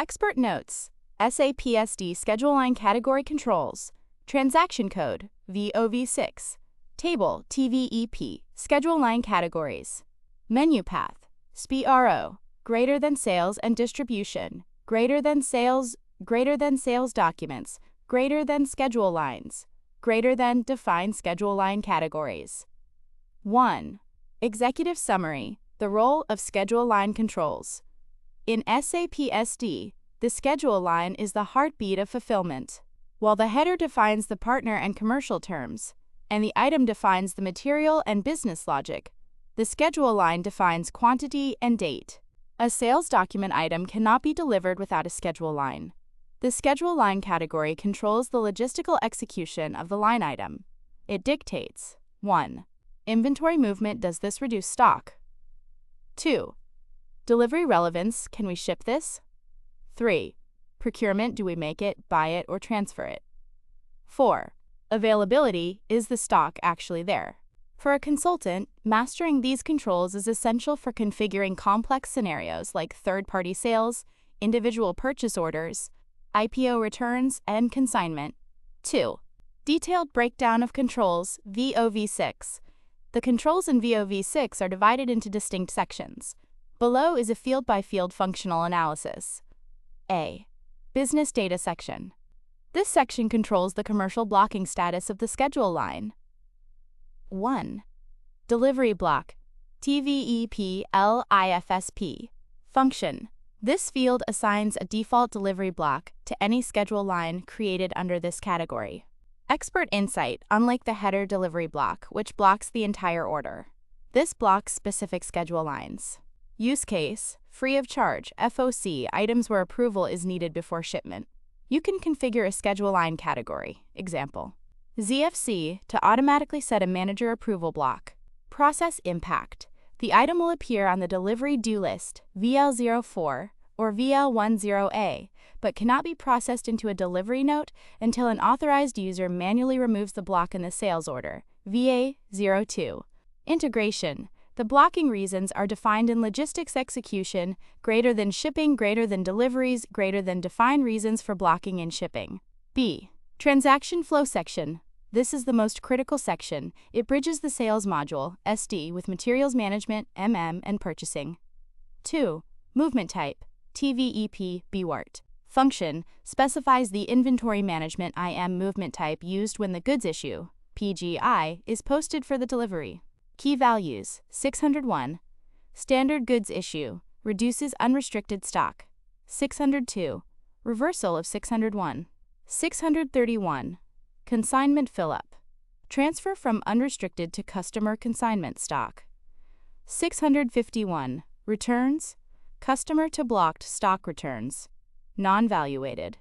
Expert notes, SAPSD schedule line category controls, transaction code, VOV6, table, TVEP, schedule line categories, menu path, SPRO, greater than sales and distribution, greater than sales documents, greater than schedule lines, greater than defined schedule line categories. 1. Executive summary, the role of schedule line controls. In SAPSD, the schedule line is the heartbeat of fulfillment. While the header defines the partner and commercial terms, and the item defines the material and business logic, the schedule line defines quantity and date. A sales document item cannot be delivered without a schedule line. The schedule line category controls the logistical execution of the line item. It dictates 1. Inventory movement, does this reduce stock? 2. Delivery relevance, can we ship this? 3. Procurement, do we make it, buy it, or transfer it? 4. Availability, is the stock actually there? For a consultant, mastering these controls is essential for configuring complex scenarios like third-party sales, individual purchase orders, IPO returns, and consignment. 2. Detailed breakdown of controls, VOV6. The controls in VOV6 are divided into distinct sections. Below is a field-by-field functional analysis. A. Business data section. This section controls the commercial blocking status of the schedule line. 1. Delivery block, TVEP LIFSP. Function. This field assigns a default delivery block to any schedule line created under this category. Expert insight, unlike the header delivery block, which blocks the entire order. This blocks specific schedule lines. Use case, free of charge, FOC, items where approval is needed before shipment. You can configure a schedule line category. Example. ZFC, to automatically set a manager approval block. Process impact. The item will appear on the delivery due list, VL04 or VL10A, but cannot be processed into a delivery note until an authorized user manually removes the block in the sales order, VA02. Integration. The blocking reasons are defined in logistics execution, greater than shipping, greater than deliveries, greater than defined reasons for blocking in shipping. B. Transaction flow section. This is the most critical section. It bridges the sales module, SD, with materials management, MM, and purchasing. 2. Movement type, TVEP, BWART. Function, specifies the inventory management IM movement type used when the goods issue, PGI, is posted for the delivery. Key values, 601. Standard goods issue, reduces unrestricted stock. 602. Reversal of 601. 631. Consignment fill-up. Transfer from unrestricted to customer consignment stock. 651. Returns. Customer to blocked stock returns. Non-valuated.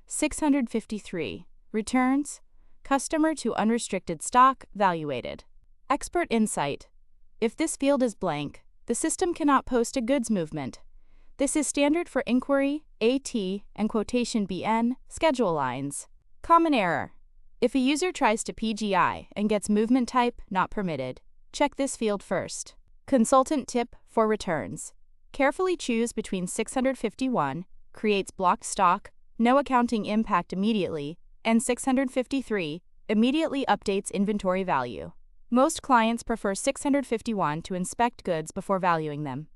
653. Returns. Customer to unrestricted stock valuated. Expert insight. If this field is blank, the system cannot post a goods movement. This is standard for inquiry, AT, and quotation BN, schedule lines. Common error. If a user tries to PGI and gets movement type not permitted, check this field first. Consultant tip for returns. Carefully choose between 651, creates blocked stock, no accounting impact immediately, and 653, immediately updates inventory value. Most clients prefer 651 to inspect goods before valuing them.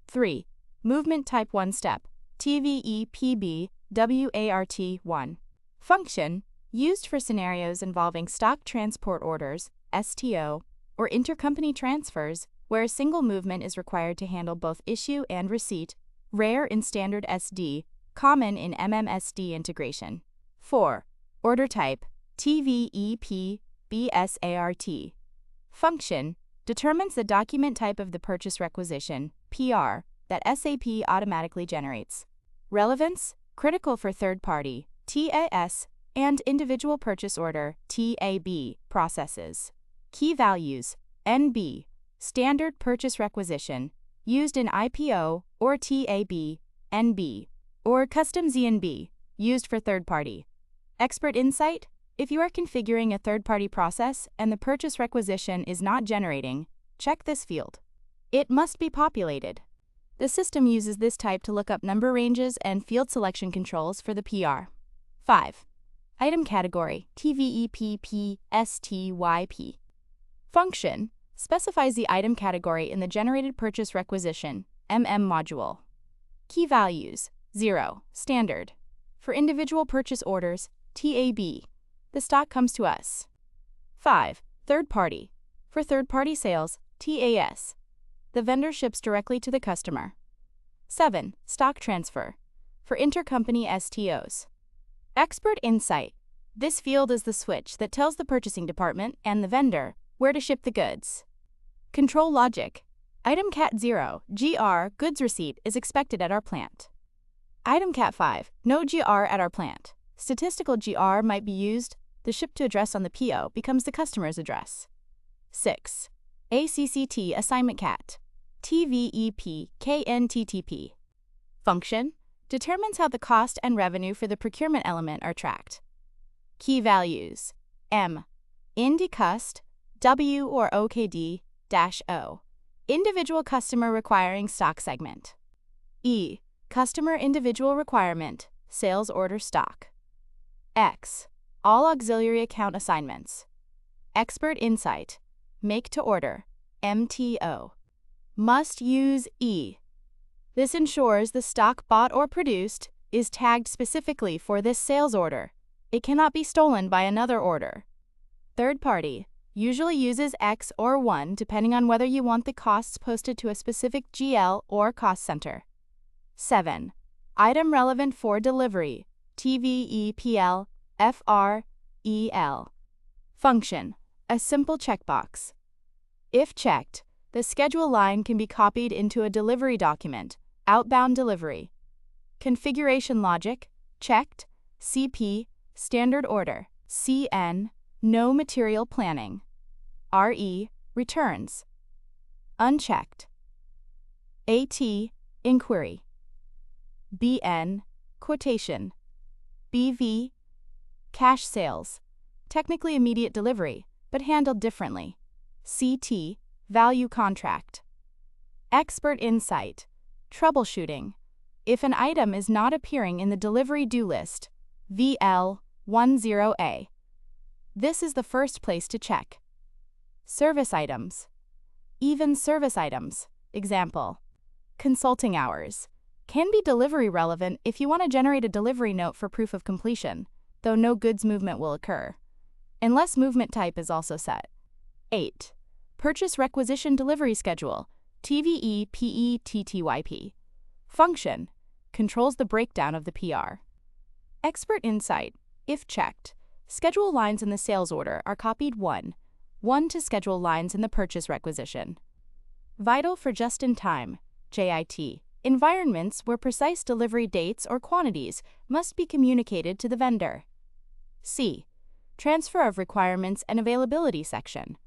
3. Movement type 1 step, TVEPB WART1. Function, used for scenarios involving stock transport orders, STO, or intercompany transfers, where a single movement is required to handle both issue and receipt, rare in standard SD, common in MMSD integration. 4. Order type, TVEP BSART. Function, determines the document type of the purchase requisition, PR, that SAP automatically generates. Relevance, critical for third-party, TAS, and individual purchase order, TAB, processes. Key values, NB, standard purchase requisition, used in IPO or TAB, NB, or custom ZNB, used for third-party. Expert insight, if you are configuring a third-party process and the purchase requisition is not generating, check this field. It must be populated. The system uses this type to look up number ranges and field selection controls for the PR. 5. Item category, TVEPPSTYP. Function, specifies the item category in the generated purchase requisition, module. Key values, 0, standard. For individual purchase orders, TAB. The stock comes to us. 5. Third party. For third-party sales, TAS. The vendor ships directly to the customer. 7. Stock transfer. For intercompany STOs. Expert insight. This field is the switch that tells the purchasing department and the vendor where to ship the goods. Control logic. Item Cat 0, GR, goods receipt is expected at our plant. Item Cat 5, no GR at our plant. Statistical GR might be used. The ship-to address on the PO becomes the customer's address. 6. ACCT Assignment Cat. TVEPKNTTP. Function, determines how the cost and revenue for the procurement element are tracked. Key values, M. INDICUST, W or OKD-O. Individual customer requiring stock segment. E. Customer individual requirement, sales order stock. X. All auxiliary account assignments. Expert insight, make to order, MTO. Must use E. This ensures the stock bought or produced is tagged specifically for this sales order. It cannot be stolen by another order. Third party usually uses X or 1 depending on whether you want the costs posted to a specific GL or cost center. 7. Item relevant for delivery, TVEPL, FREL. Function, a simple checkbox. If checked, the schedule line can be copied into a delivery document, outbound delivery. Configuration logic, checked, CP, standard order, CN, no material planning. RE, returns. Unchecked. AT, inquiry. BN, quotation. BV, cash sales, technically immediate delivery, but handled differently. CT, value contract. Expert insight, troubleshooting. If an item is not appearing in the delivery due list, VL10A. This is the first place to check. Service items. Even service items, example, consulting hours, can be delivery relevant if you want to generate a delivery note for proof of completion, though no goods movement will occur, unless movement type is also set. 8. Purchase requisition delivery schedule, TVEPETTYP. Function, controls the breakdown of the PR. Expert insight, if checked, schedule lines in the sales order are copied 1 to schedule lines in the purchase requisition. Vital for just-in-time, JIT, environments where precise delivery dates or quantities must be communicated to the vendor. C. Transfer of requirements and availability section.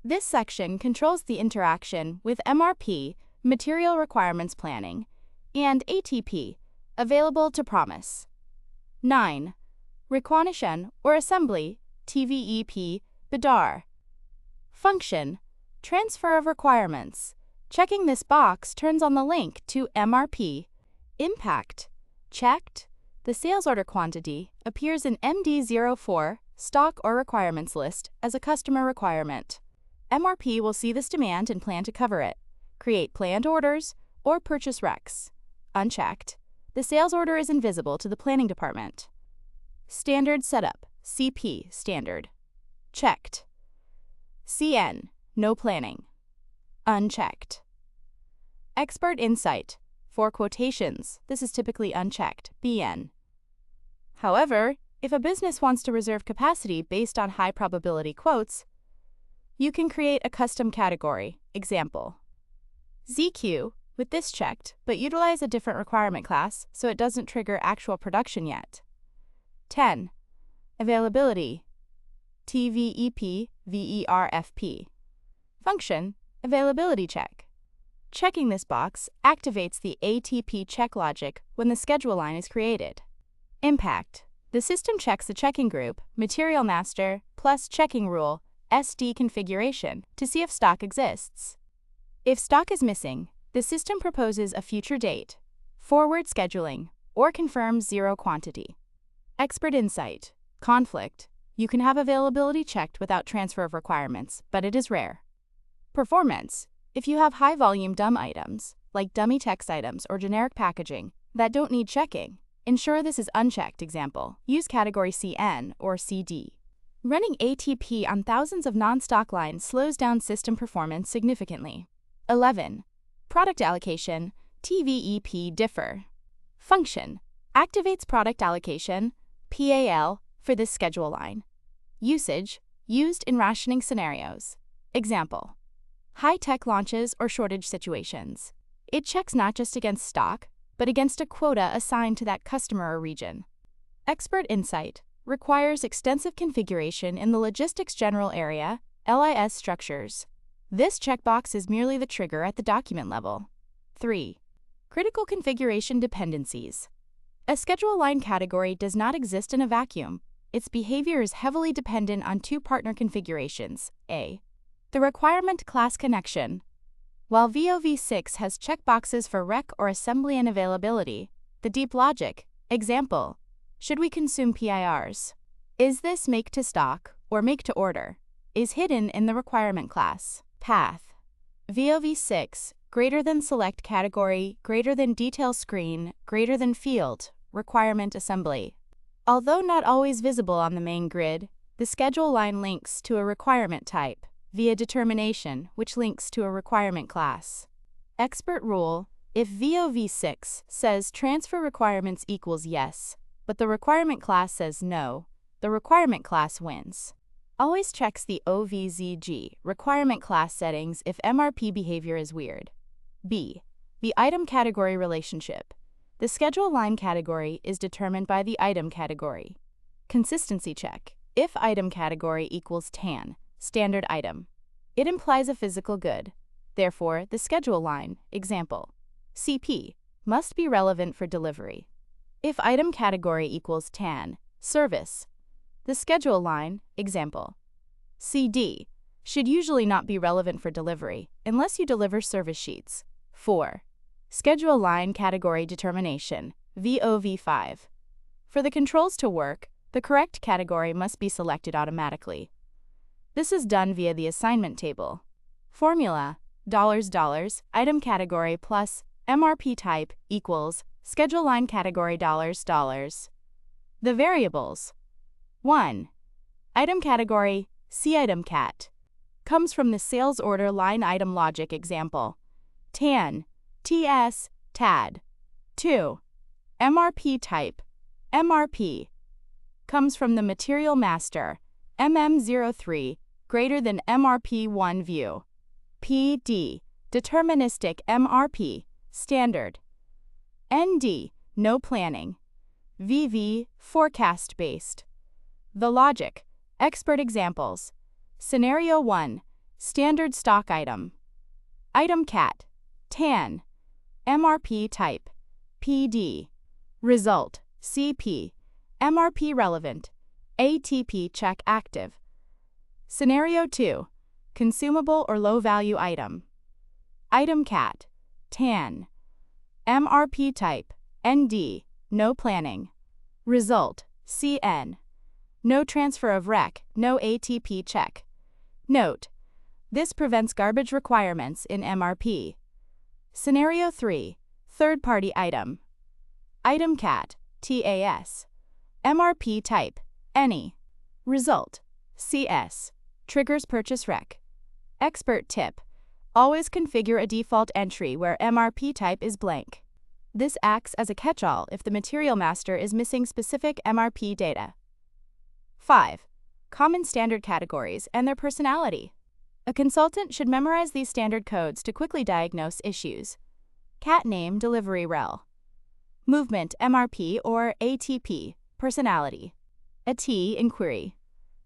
This section controls the interaction with MRP, Material Requirements Planning, and ATP, Available to Promise. 9. Requisition or Assembly, TVEP, BIDAR. Function, Transfer of Requirements. Checking this box turns on the link to MRP. Impact, checked. The sales order quantity appears in MD04, Stock or Requirements List, as a customer requirement. MRP will see this demand and plan to cover it. Create planned orders or purchase recs. Unchecked. The sales order is invisible to the planning department. Standard setup, CP, standard. Checked. CN, no planning. Unchecked. Expert insight, for quotations, this is typically unchecked, BN. However, if a business wants to reserve capacity based on high probability quotes, you can create a custom category, example. ZQ, with this checked, but utilize a different requirement class so it doesn't trigger actual production yet. 10. Availability, TVEP, VERFP. Function, availability check. Checking this box activates the ATP check logic when the schedule line is created. Impact, the system checks the checking group, material master, plus checking rule, SD configuration, to see if stock exists. If stock is missing, The system proposes a future date, forward scheduling, or confirms zero quantity. Expert insight. Conflict. You can have availability checked without transfer of requirements, but it is rare. Performance. If you have high-volume dumb items, like dummy text items or generic packaging, that don't need checking, ensure this is unchecked. Example, use category CN or CD. Running ATP on thousands of non-stock lines slows down system performance significantly. 11. Product allocation, TVEP differ. Function. Activates product allocation, PAL, for this schedule line. Usage. Used in rationing scenarios. Example. High-tech launches or shortage situations. It checks not just against stock, but against a quota assigned to that customer or region. Expert insight. Requires extensive configuration in the logistics general area, LIS structures. This checkbox is merely the trigger at the document level. 3. Critical configuration dependencies. A schedule line category does not exist in a vacuum. Its behavior is heavily dependent on two partner configurations. A. The requirement class connection. While VOV6 has checkboxes for rec or assembly and availability, the deep logic, example, should we consume PIRs? Is this make to stock or make to order? Is hidden in the requirement class. Path. VOV6, greater than select category, greater than detail screen, greater than field, requirement assembly. Although not always visible on the main grid, the schedule line links to a requirement type via determination, which links to a requirement class. Expert rule. If VOV6 says transfer requirements equals yes, but the requirement class says no, the requirement class wins. Always checks the OVZG requirement class settings if MRP behavior is weird. B. The item category relationship. The schedule line category is determined by the item category. Consistency check. If item category equals TAN, standard item, it implies a physical good. Therefore, the schedule line, example, CP, must be relevant for delivery. If item category equals TAN, service, the schedule line, example, CD, should usually not be relevant for delivery unless you deliver service sheets. 4. Schedule line category determination, VOV5. For the controls to work, the correct category must be selected automatically. This is done via the assignment table. Formula, $, item category plus MRP type equals schedule line category $. The variables. 1. Item category, C item cat, comes from the sales order line item logic example. TAN, TS, TAD. 2. MRP type, MRP, comes from the material master, MM03, greater than MRP1 view. PD, deterministic MRP, standard. ND, no planning. VV, forecast-based. The logic, expert examples. Scenario 1, standard stock item. Item cat, TAN. MRP type, PD. Result, CP. MRP relevant. ATP check active. Scenario 2, consumable or low-value item. Item cat, TAN. MRP type, ND, no planning. Result, CN. No transfer of rec, no ATP check. Note, this prevents garbage requirements in MRP. Scenario 3, third-party item. Item cat, TAS. MRP type, any. Result, CS. Triggers purchase rec. Expert tip, always configure a default entry where MRP type is blank. This acts as a catch-all if the material master is missing specific MRP data. 5. Common standard categories and their personality. A consultant should memorize these standard codes to quickly diagnose issues. Cat name delivery rel. Movement MRP or ATP, personality. A T inquiry.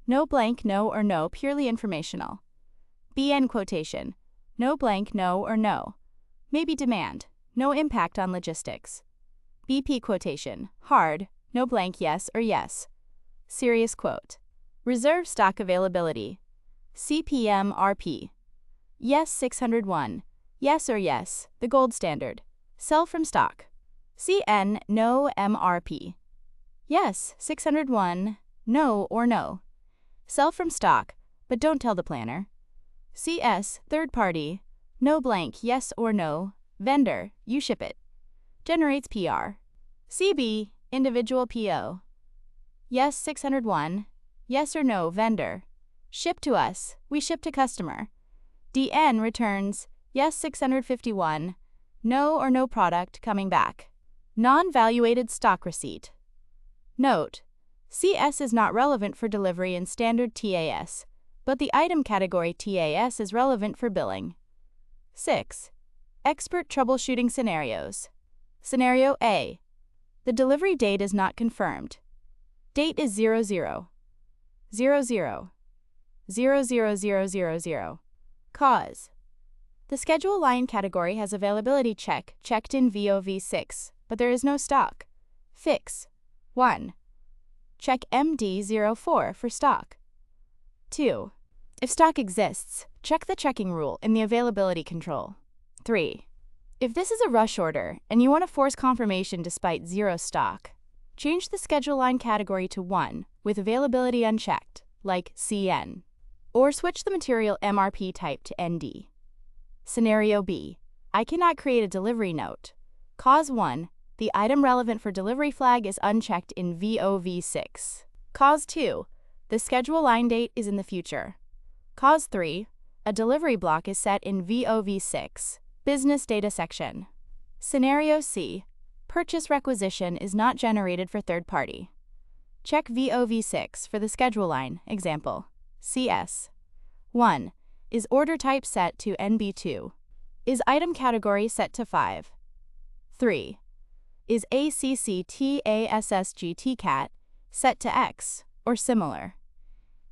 No blank no or no purely informational. BN quotation. No blank no or no. Maybe demand. No impact on logistics. BP quotation. Hard. No blank yes or yes. Serious quote. Reserve stock availability. CPM RP. Yes 601. yes or yes, the gold standard. Sell from stock. CN, no MRP. Yes, 601, no or no. Sell from stock, but don't tell the planner. CS, third party, no blank, yes or no. Vendor, you ship it. Generates PR. CB, individual PO. Yes, 601, yes or no, vendor. Ship to us, we ship to customer. DN returns, yes, 651, no or no product coming back. Non-valuated stock receipt. Note: CS is not relevant for delivery in standard TAS, but the item category TAS is relevant for billing. 6. Expert troubleshooting scenarios. Scenario A. The delivery date is not confirmed. Date is 00. 00. 00000. Cause: the schedule line category has availability checked in VOV6, but there is no stock. Fix: 1. Check MD04 for stock. 2. If stock exists, check the checking rule in the availability control. 3. If this is a rush order and you want to force confirmation despite zero stock, change the schedule line category to 1 with availability unchecked, like CN, or switch the material MRP type to ND. Scenario B. I cannot create a delivery note. Cause 1. The item relevant for delivery flag is unchecked in VOV6. Cause 2. The schedule line date is in the future. Cause 3. A delivery block is set in VOV6, business data section. Scenario C. Purchase requisition is not generated for third party. Check VOV6 for the schedule line, example, CS. 1. Is order type set to NB2? Is item category set to 5? 3. Is ACCTASSGTCAT set to X or similar?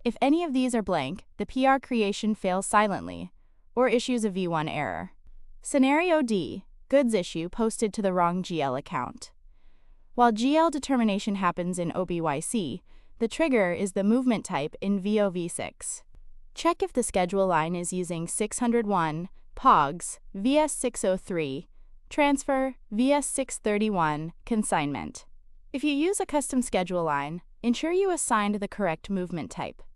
If any of these are blank, the PR creation fails silently or issues a V1 error. Scenario D. Goods issue posted to the wrong GL account. While GL determination happens in OBYC, the trigger is the movement type in VOV6. Check if the schedule line is using 601, POGS, VS603, transfer, VS631, consignment. If you use a custom schedule line, ensure you assigned the correct movement type.